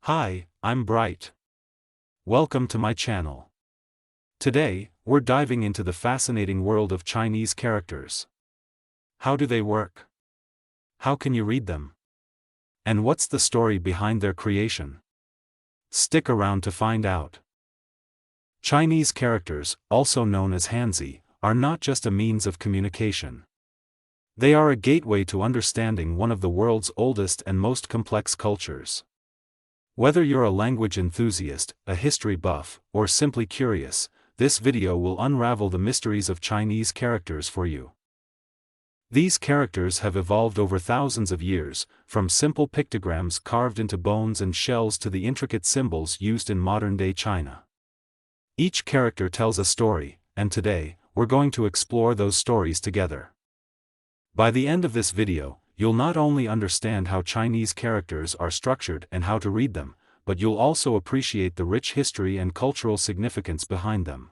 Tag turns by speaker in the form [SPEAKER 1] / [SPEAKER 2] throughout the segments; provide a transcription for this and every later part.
[SPEAKER 1] Hi, I'm Bright. Welcome to my channel. Today, we're diving into the fascinating world of Chinese characters. How do they work? How can you read them? And what's the story behind their creation? Stick around to find out. Chinese characters, also known as Hanzi, are not just a means of communication. They are a gateway to understanding one of the world's oldest and most complex cultures. Whether you're a language enthusiast, a history buff, or simply curious, this video will unravel the mysteries of Chinese characters for you. These characters have evolved over thousands of years, from simple pictograms carved into bones and shells to the intricate symbols used in modern-day China. Each character tells a story, and today, we're going to explore those stories together. By the end of this video, you'll not only understand how Chinese characters are structured and how to read them, but you'll also appreciate the rich history and cultural significance behind them.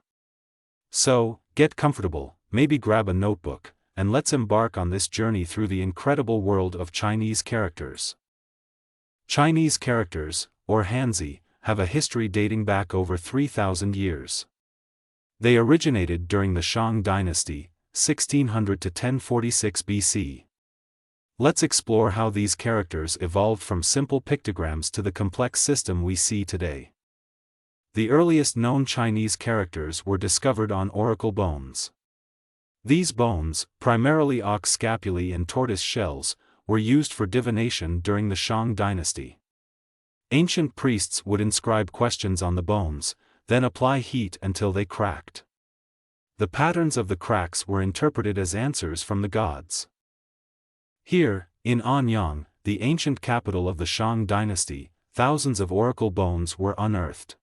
[SPEAKER 1] So, get comfortable, maybe grab a notebook, and let's embark on this journey through the incredible world of Chinese characters. Chinese characters, or Hanzi, have a history dating back over 3,000 years. They originated during the Shang dynasty, 1600 to 1046 BC. Let's explore how these characters evolved from simple pictograms to the complex system we see today. The earliest known Chinese characters were discovered on oracle bones. These bones, primarily ox scapulae and tortoise shells, were used for divination during the Shang dynasty. Ancient priests would inscribe questions on the bones, then apply heat until they cracked. The patterns of the cracks were interpreted as answers from the gods. Here, in Anyang, the ancient capital of the Shang dynasty, thousands of oracle bones were unearthed.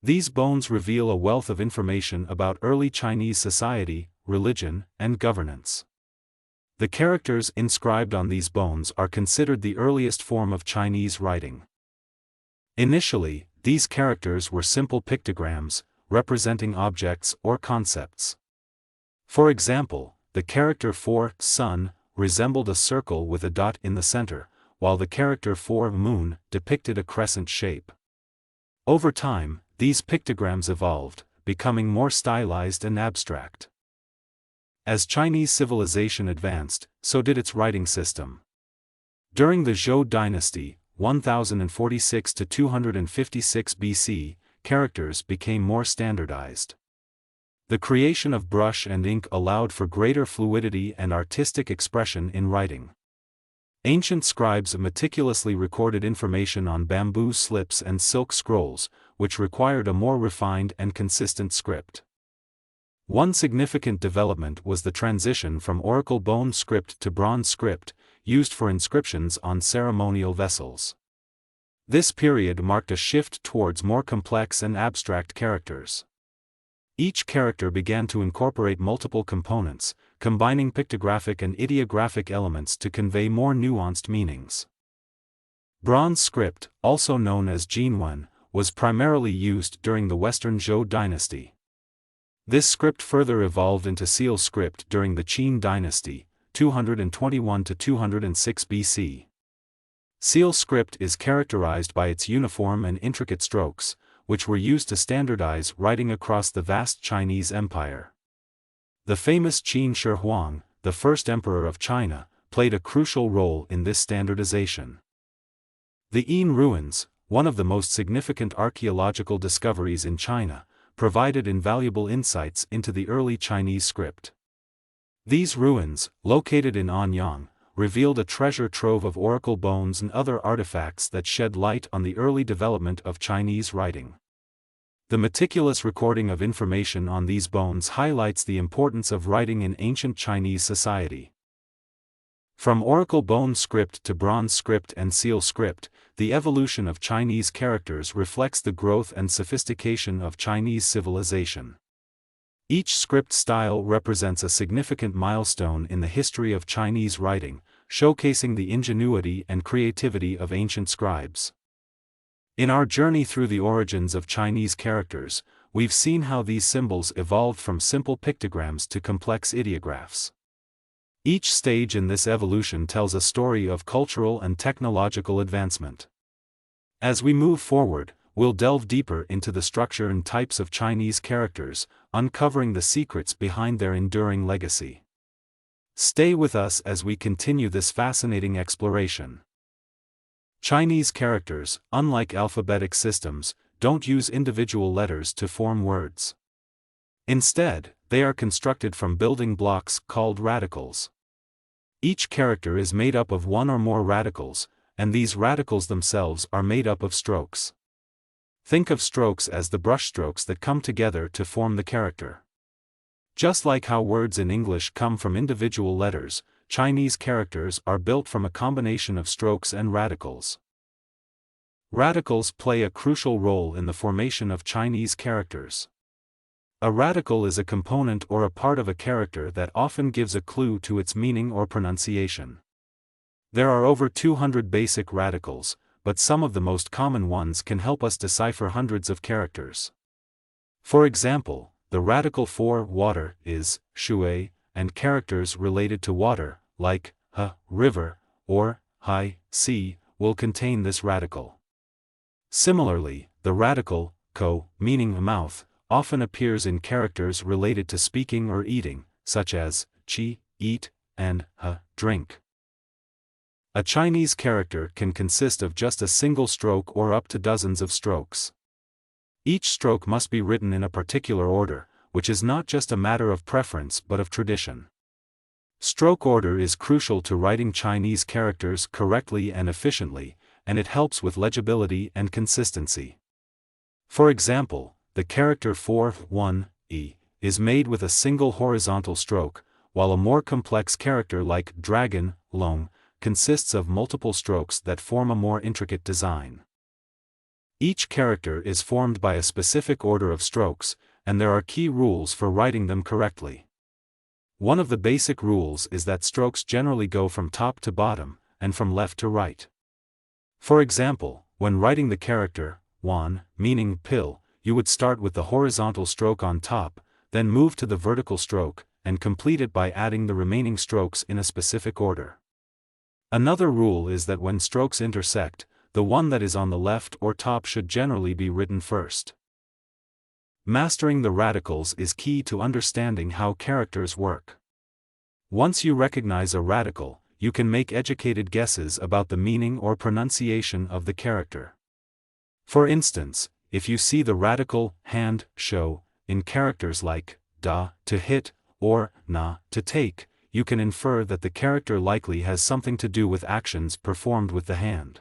[SPEAKER 1] These bones reveal a wealth of information about early Chinese society, religion, and governance. The characters inscribed on these bones are considered the earliest form of Chinese writing. Initially, these characters were simple pictograms, representing objects or concepts. For example, the character for sun resembled a circle with a dot in the center, while the character for moon depicted a crescent shape. Over time, these pictograms evolved, becoming more stylized and abstract. As Chinese civilization advanced, so did its writing system. During the Zhou dynasty, 1046 to 256 BC, characters became more standardized. The creation of brush and ink allowed for greater fluidity and artistic expression in writing. Ancient scribes meticulously recorded information on bamboo slips and silk scrolls, which required a more refined and consistent script. One significant development was the transition from oracle bone script to bronze script, used for inscriptions on ceremonial vessels. This period marked a shift towards more complex and abstract characters. Each character began to incorporate multiple components, combining pictographic and ideographic elements to convey more nuanced meanings. Bronze script, also known as Jinwen, was primarily used during the Western Zhou dynasty. This script further evolved into seal script during the Qin dynasty, 221 to 206 BC. Seal script is characterized by its uniform and intricate strokes, which were used to standardize writing across the vast Chinese empire. The famous Qin Shi Huang, the first emperor of China, played a crucial role in this standardization. The Yin ruins, one of the most significant archaeological discoveries in China, provided invaluable insights into the early Chinese script. These ruins, located in Anyang, revealed a treasure trove of oracle bones and other artifacts that shed light on the early development of Chinese writing. The meticulous recording of information on these bones highlights the importance of writing in ancient Chinese society. From oracle bone script to bronze script and seal script, the evolution of Chinese characters reflects the growth and sophistication of Chinese civilization. Each script style represents a significant milestone in the history of Chinese writing, showcasing the ingenuity and creativity of ancient scribes. In our journey through the origins of Chinese characters, we've seen how these symbols evolved from simple pictograms to complex ideographs. Each stage in this evolution tells a story of cultural and technological advancement. As we move forward, we'll delve deeper into the structure and types of Chinese characters, uncovering the secrets behind their enduring legacy. Stay with us as we continue this fascinating exploration. Chinese characters, unlike alphabetic systems, don't use individual letters to form words. Instead, they are constructed from building blocks called radicals. Each character is made up of one or more radicals, and these radicals themselves are made up of strokes. Think of strokes as the brushstrokes that come together to form the character. Just like how words in English come from individual letters, Chinese characters are built from a combination of strokes and radicals. Radicals play a crucial role in the formation of Chinese characters. A radical is a component or a part of a character that often gives a clue to its meaning or pronunciation. There are over 200 basic radicals, but some of the most common ones can help us decipher hundreds of characters. For example, the radical for water is shui, and characters related to water, like river, or sea, will contain this radical. Similarly, the radical ko, meaning mouth, often appears in characters related to speaking or eating, such as qi, eat, and drink. A Chinese character can consist of just a single stroke or up to dozens of strokes. Each stroke must be written in a particular order, which is not just a matter of preference but of tradition. Stroke order is crucial to writing Chinese characters correctly and efficiently, and it helps with legibility and consistency. For example, the character for e is made with a single horizontal stroke, while a more complex character like dragon, long, consists of multiple strokes that form a more intricate design. Each character is formed by a specific order of strokes, and there are key rules for writing them correctly. One of the basic rules is that strokes generally go from top to bottom, and from left to right. For example, when writing the character wan, meaning pill, you would start with the horizontal stroke on top, then move to the vertical stroke, and complete it by adding the remaining strokes in a specific order. Another rule is that when strokes intersect, the one that is on the left or top should generally be written first. Mastering the radicals is key to understanding how characters work. Once you recognize a radical, you can make educated guesses about the meaning or pronunciation of the character. For instance, if you see the radical hand show in characters like da to hit or na to take, you can infer that the character likely has something to do with actions performed with the hand.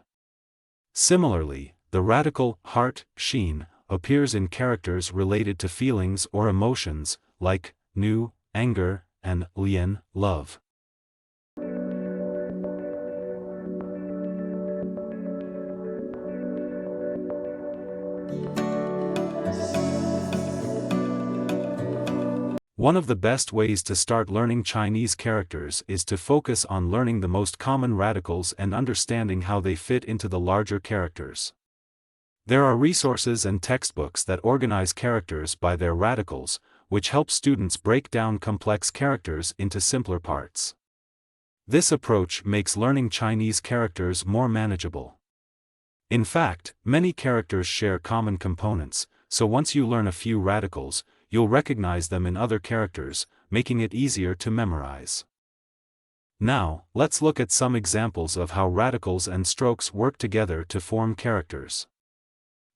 [SPEAKER 1] Similarly, the radical heart sheen appears in characters related to feelings or emotions, like nu, anger, and lian, love. One of the best ways to start learning Chinese characters is to focus on learning the most common radicals and understanding how they fit into the larger characters. There are resources and textbooks that organize characters by their radicals, which help students break down complex characters into simpler parts. This approach makes learning Chinese characters more manageable. In fact, many characters share common components, so once you learn a few radicals, you'll recognize them in other characters, making it easier to memorize. Now, let's look at some examples of how radicals and strokes work together to form characters.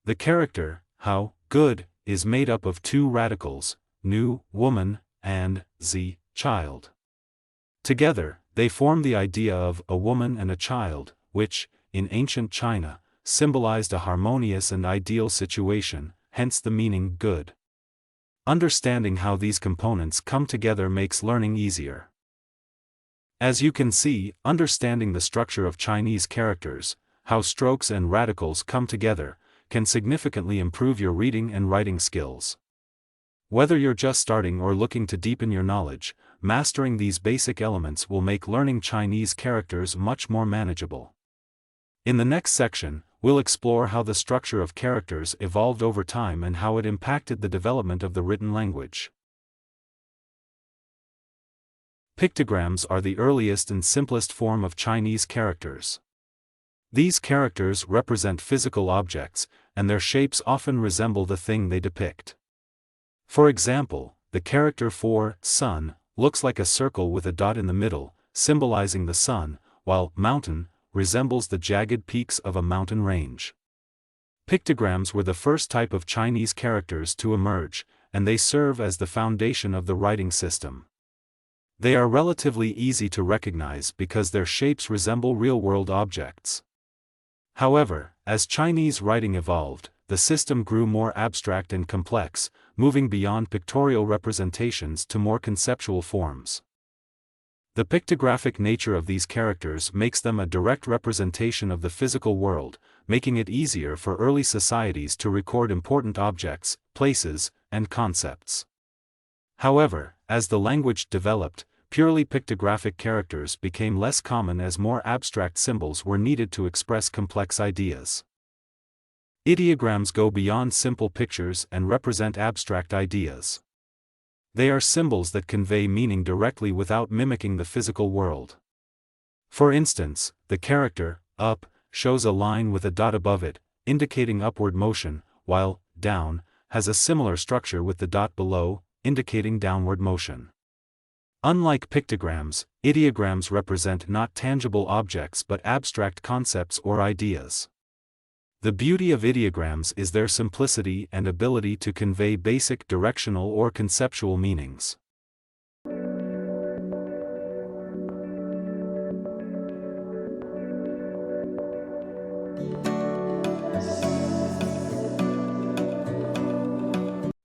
[SPEAKER 1] The character, how, good, is made up of two radicals, nu, woman, and zi, child. Together, they form the idea of a woman and a child, which, in ancient China, symbolized a harmonious and ideal situation, hence the meaning good. Understanding how these components come together makes learning easier. As you can see, understanding the structure of Chinese characters, how strokes and radicals come together, can significantly improve your reading and writing skills. Whether you're just starting or looking to deepen your knowledge, mastering these basic elements will make learning Chinese characters much more manageable. In the next section, we'll explore how the structure of characters evolved over time and how it impacted the development of the written language. Pictograms are the earliest and simplest form of Chinese characters. These characters represent physical objects, and their shapes often resemble the thing they depict. For example, the character for sun looks like a circle with a dot in the middle, symbolizing the sun, while mountain resembles the jagged peaks of a mountain range. Pictograms were the first type of Chinese characters to emerge, and they serve as the foundation of the writing system. They are relatively easy to recognize because their shapes resemble real-world objects. However, as Chinese writing evolved, the system grew more abstract and complex, moving beyond pictorial representations to more conceptual forms. The pictographic nature of these characters makes them a direct representation of the physical world, making it easier for early societies to record important objects, places, and concepts. However, as the language developed, purely pictographic characters became less common as more abstract symbols were needed to express complex ideas. Ideograms go beyond simple pictures and represent abstract ideas. They are symbols that convey meaning directly without mimicking the physical world. For instance, the character up shows a line with a dot above it, indicating upward motion, while down has a similar structure with the dot below, indicating downward motion. Unlike pictograms, ideograms represent not tangible objects but abstract concepts or ideas. The beauty of ideograms is their simplicity and ability to convey basic directional or conceptual meanings.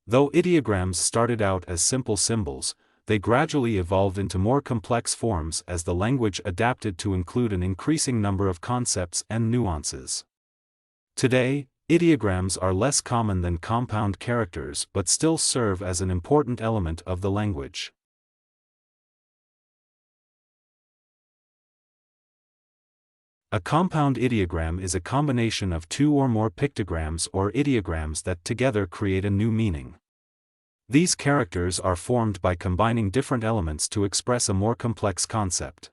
[SPEAKER 1] Though ideograms started out as simple symbols, they gradually evolved into more complex forms as the language adapted to include an increasing number of concepts and nuances. Today, ideograms are less common than compound characters but still serve as an important element of the language. A compound ideogram is a combination of two or more pictograms or ideograms that together create a new meaning. These characters are formed by combining different elements to express a more complex concept.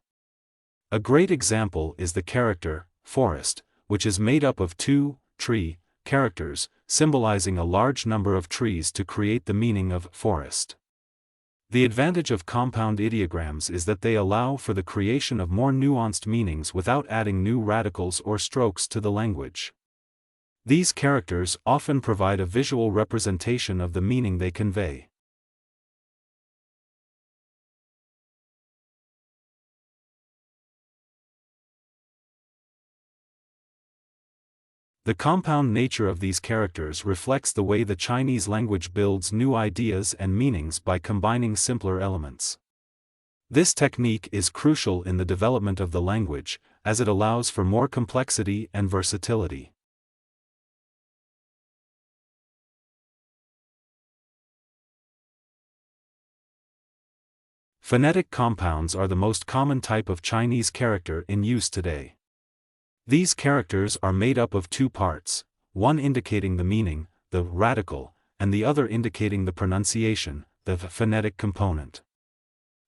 [SPEAKER 1] A great example is the character forest, which is made up of two tree characters, symbolizing a large number of trees to create the meaning of forest. The advantage of compound ideograms is that they allow for the creation of more nuanced meanings without adding new radicals or strokes to the language. These characters often provide a visual representation of the meaning they convey. The compound nature of these characters reflects the way the Chinese language builds new ideas and meanings by combining simpler elements. This technique is crucial in the development of the language, as it allows for more complexity and versatility. Phonetic compounds are the most common type of Chinese character in use today. These characters are made up of two parts, one indicating the meaning, the radical, and the other indicating the pronunciation, the phonetic component.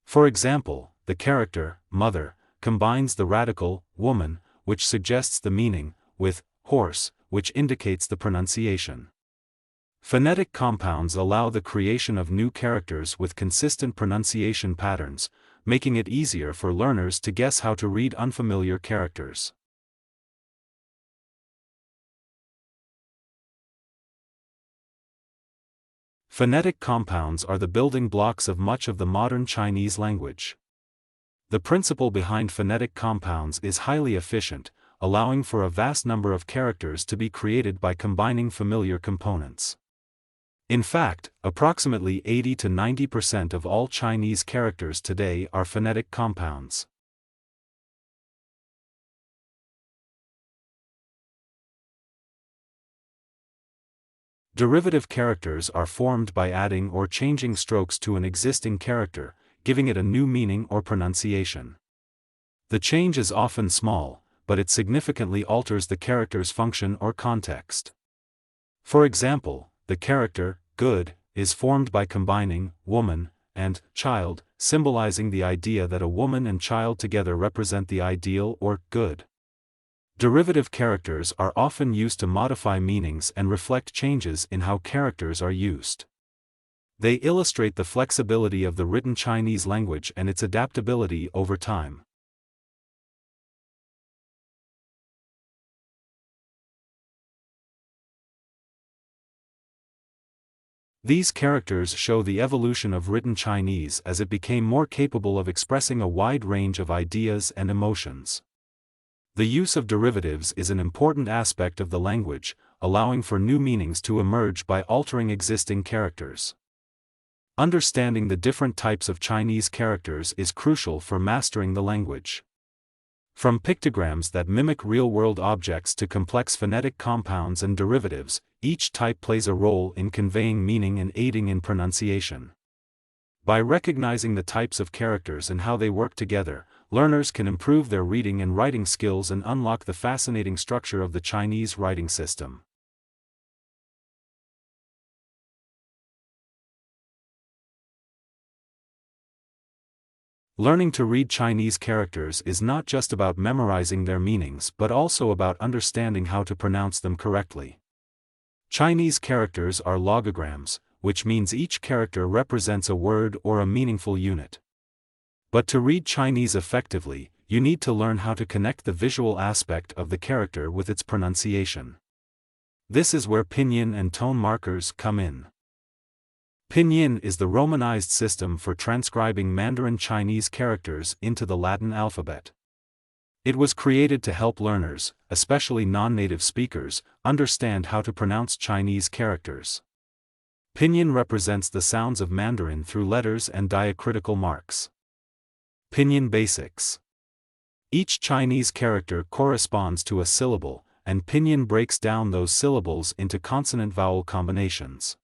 [SPEAKER 1] For example, the character mother combines the radical woman, which suggests the meaning, with horse, which indicates the pronunciation. Phonetic compounds allow the creation of new characters with consistent pronunciation patterns, making it easier for learners to guess how to read unfamiliar characters. Phonetic compounds are the building blocks of much of the modern Chinese language. The principle behind phonetic compounds is highly efficient, allowing for a vast number of characters to be created by combining familiar components. In fact, approximately 80 to 90% of all Chinese characters today are phonetic compounds. Derivative characters are formed by adding or changing strokes to an existing character, giving it a new meaning or pronunciation. The change is often small, but it significantly alters the character's function or context. For example, the character good is formed by combining woman and child, symbolizing the idea that a woman and child together represent the ideal or good. Derivative characters are often used to modify meanings and reflect changes in how characters are used. They illustrate the flexibility of the written Chinese language and its adaptability over time. These characters show the evolution of written Chinese as it became more capable of expressing a wide range of ideas and emotions. The use of derivatives is an important aspect of the language, allowing for new meanings to emerge by altering existing characters. Understanding the different types of Chinese characters is crucial for mastering the language. From pictograms that mimic real-world objects to complex phonetic compounds and derivatives, each type plays a role in conveying meaning and aiding in pronunciation. By recognizing the types of characters and how they work together, learners can improve their reading and writing skills and unlock the fascinating structure of the Chinese writing system. Learning to read Chinese characters is not just about memorizing their meanings but also about understanding how to pronounce them correctly. Chinese characters are logograms, which means each character represents a word or a meaningful unit. But to read Chinese effectively, you need to learn how to connect the visual aspect of the character with its pronunciation. This is where pinyin and tone markers come in. Pinyin is the Romanized system for transcribing Mandarin Chinese characters into the Latin alphabet. It was created to help learners, especially non-native speakers, understand how to pronounce Chinese characters. Pinyin represents the sounds of Mandarin through letters and diacritical marks. Pinyin basics. Each Chinese character corresponds to a syllable, and pinyin breaks down those syllables into consonant-vowel combinations.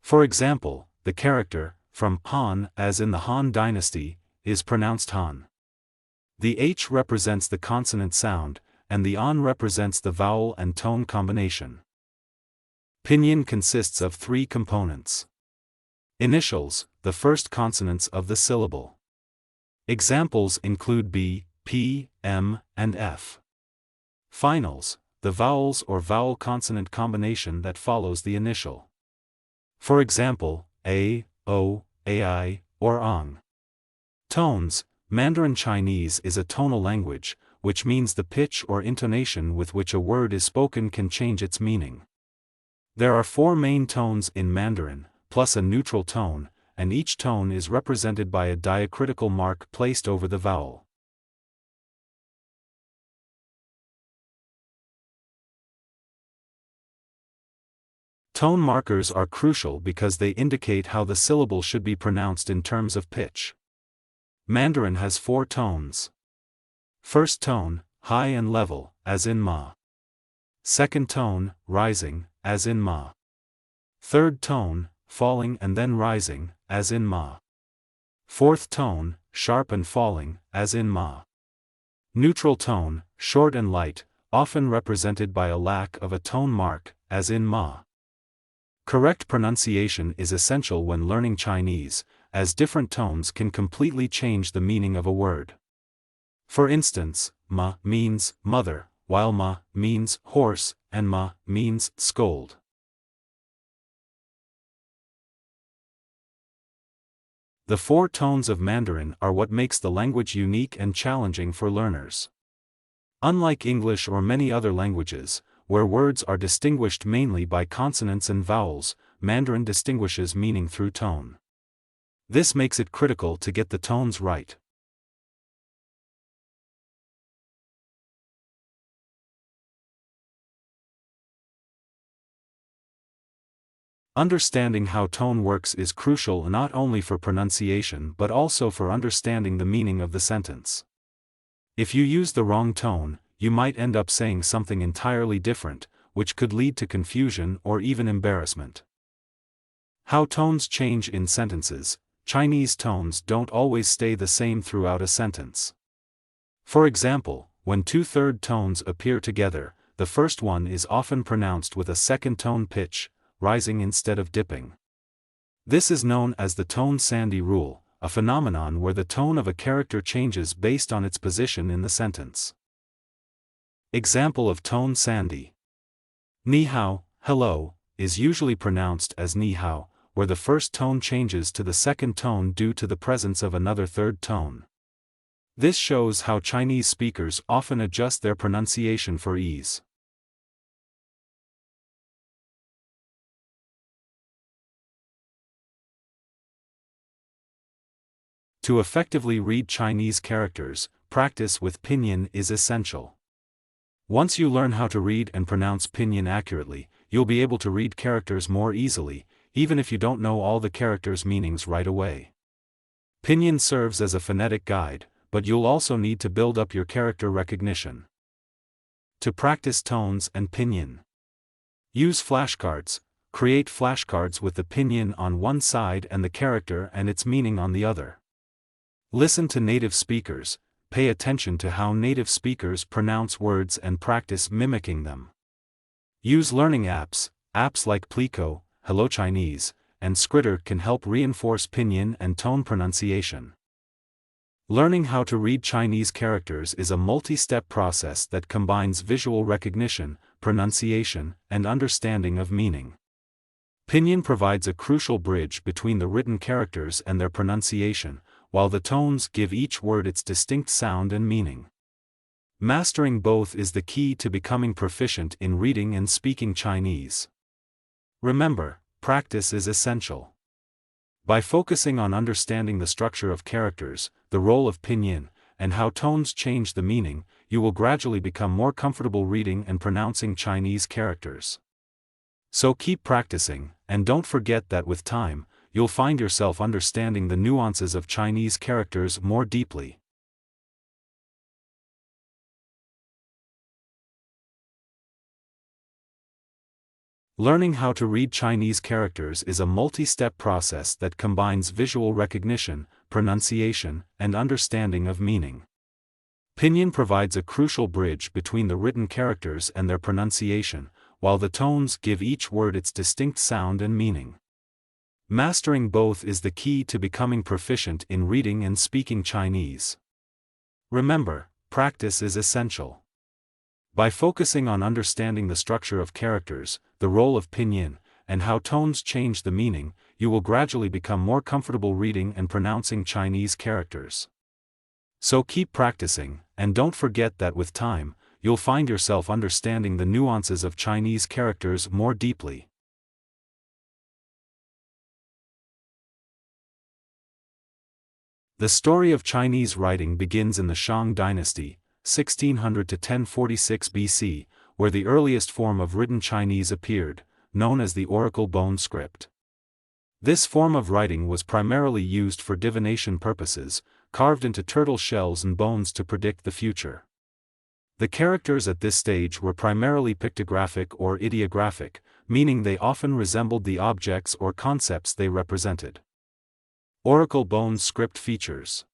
[SPEAKER 1] For example, the character, from Han, as in the Han dynasty, is pronounced Han. The H represents the consonant sound, and the An represents the vowel and tone combination. Pinyin consists of three components. Initials, the first consonants of the syllable. Examples include B, P, M, and F. Finals, the vowels or vowel-consonant combination that follows the initial. For example, A, O, Ai, or Ang. Tones. Mandarin Chinese is a tonal language, which means the pitch or intonation with which a word is spoken can change its meaning. There are 4 main tones in Mandarin, plus a neutral tone, and each tone is represented by a diacritical mark placed over the vowel. Tone markers are crucial because they indicate how the syllable should be pronounced in terms of pitch. Mandarin has 4 tones. First tone, high and level, as in ma. Second tone, rising, as in ma. Third tone, falling and then rising, as in ma. Fourth tone, sharp and falling, as in ma. Neutral tone, short and light, often represented by a lack of a tone mark, as in ma. Correct pronunciation is essential when learning Chinese, as different tones can completely change the meaning of a word. For instance, ma means mother, while ma means horse, and ma means scold. The 4 tones of Mandarin are what makes the language unique and challenging for learners. Unlike English or many other languages, where words are distinguished mainly by consonants and vowels, Mandarin distinguishes meaning through tone. This makes it critical to get the tones right. Understanding how tone works is crucial not only for pronunciation but also for understanding the meaning of the sentence. If you use the wrong tone, you might end up saying something entirely different, which could lead to confusion or even embarrassment. How tones change in sentences. Chinese tones don't always stay the same throughout a sentence. For example, when 2 third tones appear together, the first one is often pronounced with a second tone pitch, rising instead of dipping. This is known as the tone Sandy rule, a phenomenon where the tone of a character changes based on its position in the sentence. Example of tone Sandy. Ni hao, hello, is usually pronounced as ni hao, where the first tone changes to the second tone due to the presence of another third tone. This shows how Chinese speakers often adjust their pronunciation for ease. To effectively read Chinese characters, practice with Pinyin is essential. Once you learn how to read and pronounce Pinyin accurately, you'll be able to read characters more easily, even if you don't know all the characters' meanings right away. Pinyin serves as a phonetic guide, but you'll also need to build up your character recognition. To practice tones and Pinyin. Use flashcards. Create flashcards with the Pinyin on one side and the character and its meaning on the other. Listen to native speakers. Pay attention to how native speakers pronounce words and practice mimicking them. Use learning apps. Apps like Plico, Hello Chinese, and Scritter can help reinforce Pinyin and tone pronunciation. Learning how to read Chinese characters is a multi-step process that combines visual recognition, pronunciation, and understanding of meaning. Pinyin provides a crucial bridge between the written characters and their pronunciation, while the tones give each word its distinct sound and meaning. Mastering both is the key to becoming proficient in reading and speaking Chinese. Remember, practice is essential. By focusing on understanding the structure of characters, the role of Pinyin, and how tones change the meaning, you will gradually become more comfortable reading and pronouncing Chinese characters. So keep practicing, and don't forget that with time, you'll find yourself understanding the nuances of Chinese characters more deeply. Learning how to read Chinese characters is a multi-step process that combines visual recognition, pronunciation, and understanding of meaning. Pinyin provides a crucial bridge between the written characters and their pronunciation, while the tones give each word its distinct sound and meaning. Mastering both is the key to becoming proficient in reading and speaking Chinese. Remember, practice is essential. By focusing on understanding the structure of characters, the role of Pinyin, and how tones change the meaning, you will gradually become more comfortable reading and pronouncing Chinese characters. So keep practicing, and don't forget that with time, you'll find yourself understanding the nuances of Chinese characters more deeply. The story of Chinese writing begins in the Shang dynasty, 1600 to 1046 BC, where the earliest form of written Chinese appeared, known as the oracle bone script. This form of writing was primarily used for divination purposes, carved into turtle shells and bones to predict the future. The characters at this stage were primarily pictographic or ideographic, meaning they often resembled the objects or concepts they represented. Oracle bone script features.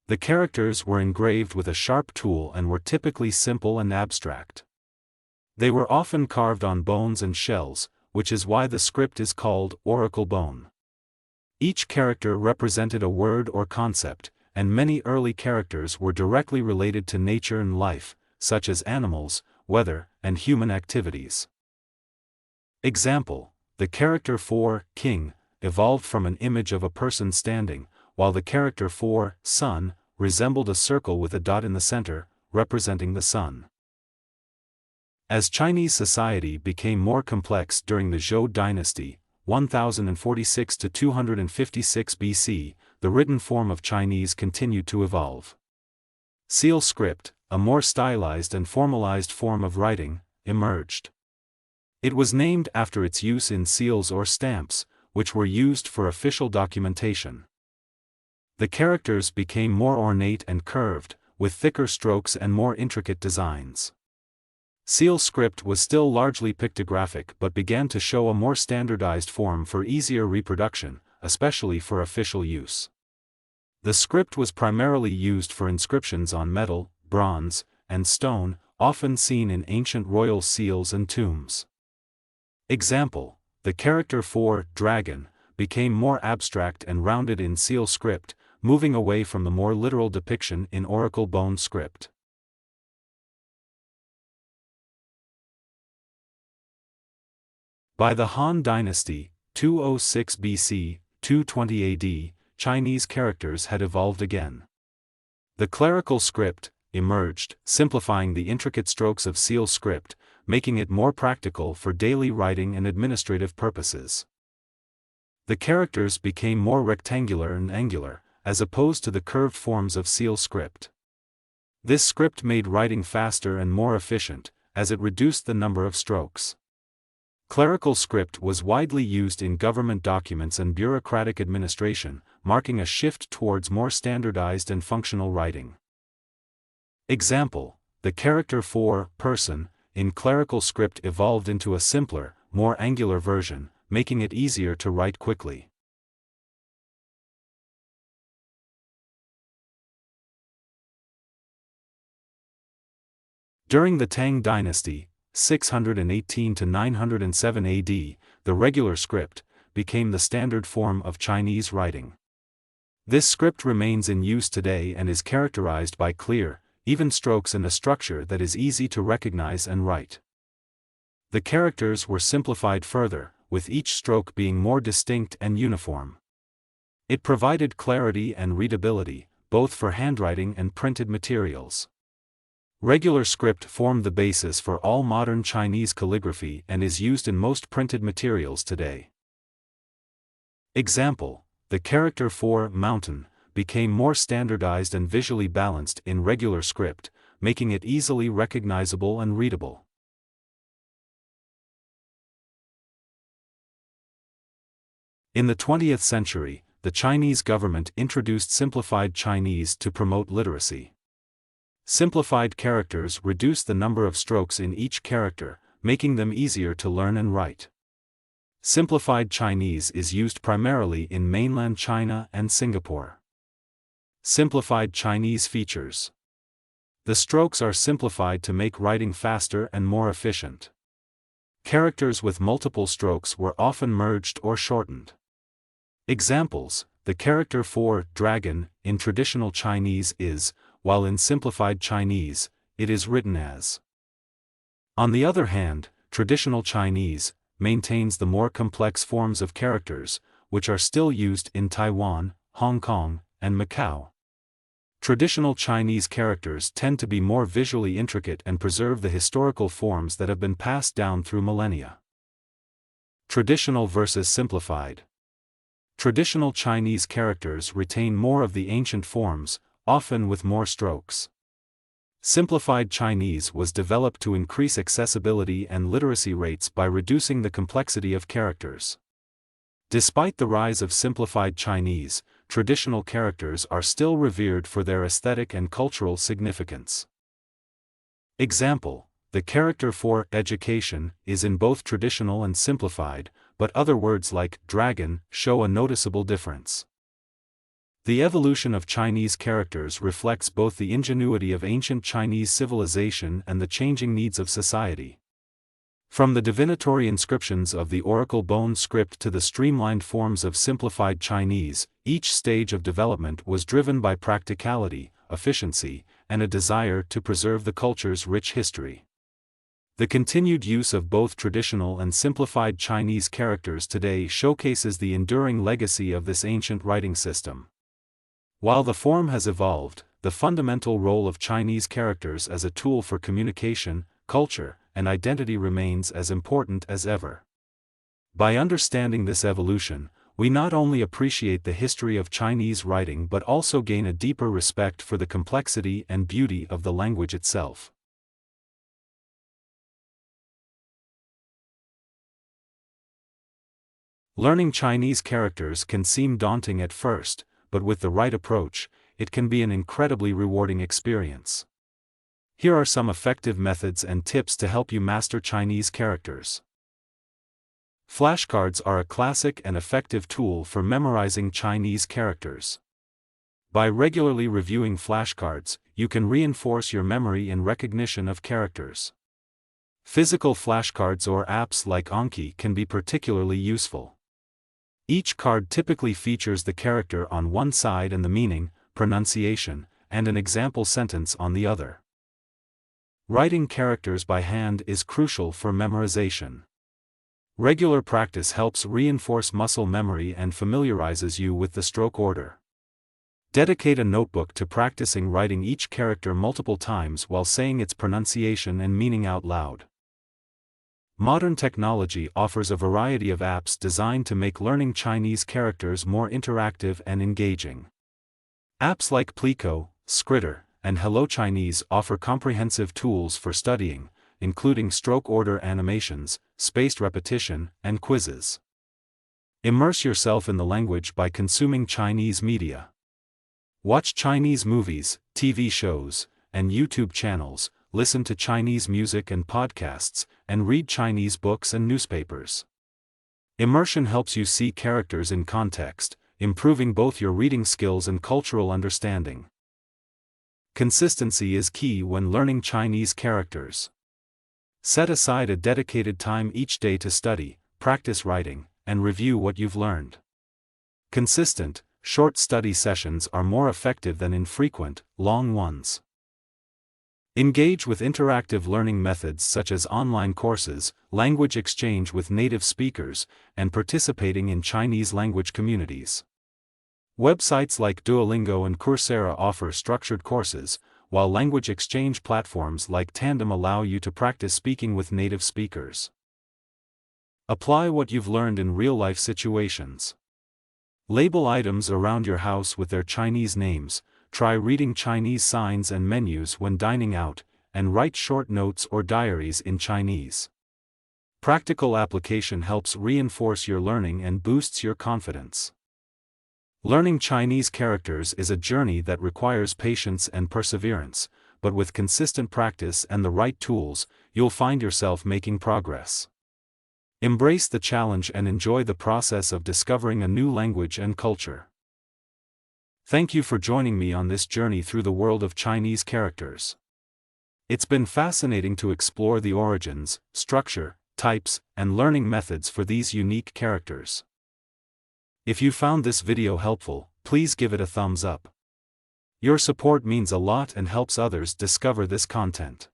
[SPEAKER 1] The characters were engraved with a sharp tool and were typically simple and abstract. They were often carved on bones and shells, which is why the script is called oracle bone. Each character represented a word or concept, and many early characters were directly related to nature and life, such as animals, weather, and human activities. Example: the character for king evolved from an image of a person standing, while the character for sun resembled a circle with a dot in the center, representing the sun. As Chinese society became more complex during the Zhou dynasty, 1046 to 256 BC, the written form of Chinese continued to evolve. Seal script, a more stylized and formalized form of writing, emerged. It was named after its use in seals or stamps, which were used for official documentation. The characters became more ornate and curved, with thicker strokes and more intricate designs. Seal script was still largely pictographic but began to show a more standardized form for easier reproduction, especially for official use. The script was primarily used for inscriptions on metal, bronze, and stone, often seen in ancient royal seals and tombs. Example: the character for dragon became more abstract and rounded in seal script, moving away from the more literal depiction in oracle bone script. By the Han Dynasty, 206 BC, 220 AD, Chinese characters had evolved again. The clerical script emerged, simplifying the intricate strokes of seal script, making it more practical for daily writing and administrative purposes. The characters became more rectangular and angular, as opposed to the curved forms of seal script. This script made writing faster and more efficient, as it reduced the number of strokes. Clerical script was widely used in government documents and bureaucratic administration, marking a shift towards more standardized and functional writing. Example: the character for person in clerical script evolved into a simpler, more angular version, making it easier to write quickly. During the Tang Dynasty, 618 to 907 AD, the regular script became the standard form of Chinese writing. This script remains in use today and is characterized by clear, even strokes and a structure that is easy to recognize and write. The characters were simplified further, with each stroke being more distinct and uniform. It provided clarity and readability, both for handwriting and printed materials. Regular script formed the basis for all modern Chinese calligraphy and is used in most printed materials today. Example: the character for mountain became more standardized and visually balanced in regular script, making it easily recognizable and readable. In the 20th century, the Chinese government introduced simplified Chinese to promote literacy. Simplified characters reduce the number of strokes in each character, making them easier to learn and write. Simplified Chinese is used primarily in mainland China and Singapore. Simplified Chinese features. The strokes are simplified to make writing faster and more efficient. Characters with multiple strokes were often merged or shortened. Examples: the character for dragon in traditional Chinese is, while in simplified Chinese, it is written as. On the other hand, traditional Chinese maintains the more complex forms of characters, which are still used in Taiwan, Hong Kong, and Macau. Traditional Chinese characters tend to be more visually intricate and preserve the historical forms that have been passed down through millennia. Traditional versus simplified. Traditional Chinese characters retain more of the ancient forms, often with more strokes. Simplified Chinese was developed to increase accessibility and literacy rates by reducing the complexity of characters. Despite the rise of simplified Chinese, traditional characters are still revered for their aesthetic and cultural significance. Example: the character for education is in both traditional and simplified, but other words like dragon show a noticeable difference. The evolution of Chinese characters reflects both the ingenuity of ancient Chinese civilization and the changing needs of society. From the divinatory inscriptions of the oracle bone script to the streamlined forms of simplified Chinese, each stage of development was driven by practicality, efficiency, and a desire to preserve the culture's rich history. The continued use of both traditional and simplified Chinese characters today showcases the enduring legacy of this ancient writing system. While the form has evolved, the fundamental role of Chinese characters as a tool for communication, culture, and identity remains as important as ever. By understanding this evolution, we not only appreciate the history of Chinese writing but also gain a deeper respect for the complexity and beauty of the language itself. Learning Chinese characters can seem daunting at first, but with the right approach, it can be an incredibly rewarding experience. Here are some effective methods and tips to help you master Chinese characters. Flashcards are a classic and effective tool for memorizing Chinese characters. By regularly reviewing flashcards, you can reinforce your memory and recognition of characters. Physical flashcards or apps like Anki can be particularly useful. Each card typically features the character on one side and the meaning, pronunciation, and an example sentence on the other. Writing characters by hand is crucial for memorization. Regular practice helps reinforce muscle memory and familiarizes you with the stroke order. Dedicate a notebook to practicing writing each character multiple times while saying its pronunciation and meaning out loud. Modern technology offers a variety of apps designed to make learning Chinese characters more interactive and engaging. Apps like Plico, Skritter, and Hello Chinese offer comprehensive tools for studying, including stroke order animations, spaced repetition, and quizzes. Immerse yourself in the language by consuming Chinese media. Watch Chinese movies, TV shows, and YouTube channels, listen to Chinese music and podcasts, and read Chinese books and newspapers. Immersion helps you see characters in context, improving both your reading skills and cultural understanding. Consistency is key when learning Chinese characters. Set aside a dedicated time each day to study, practice writing, and review what you've learned. Consistent, short study sessions are more effective than infrequent, long ones. Engage with interactive learning methods such as online courses, language exchange with native speakers, and participating in Chinese language communities. Websites like Duolingo and Coursera offer structured courses, while language exchange platforms like Tandem allow you to practice speaking with native speakers. Apply what you've learned in real-life situations. Label items around your house with their Chinese names, try reading Chinese signs and menus when dining out, and write short notes or diaries in Chinese. Practical application helps reinforce your learning and boosts your confidence. Learning Chinese characters is a journey that requires patience and perseverance, but with consistent practice and the right tools, you'll find yourself making progress. Embrace the challenge and enjoy the process of discovering a new language and culture. Thank you for joining me on this journey through the world of Chinese characters. It's been fascinating to explore the origins, structure, types, and learning methods for these unique characters. If you found this video helpful, please give it a thumbs up. Your support means a lot and helps others discover this content.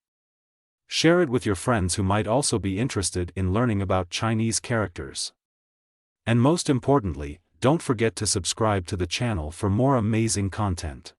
[SPEAKER 1] Share it with your friends who might also be interested in learning about Chinese characters. And most importantly, don't forget to subscribe to the channel for more amazing content.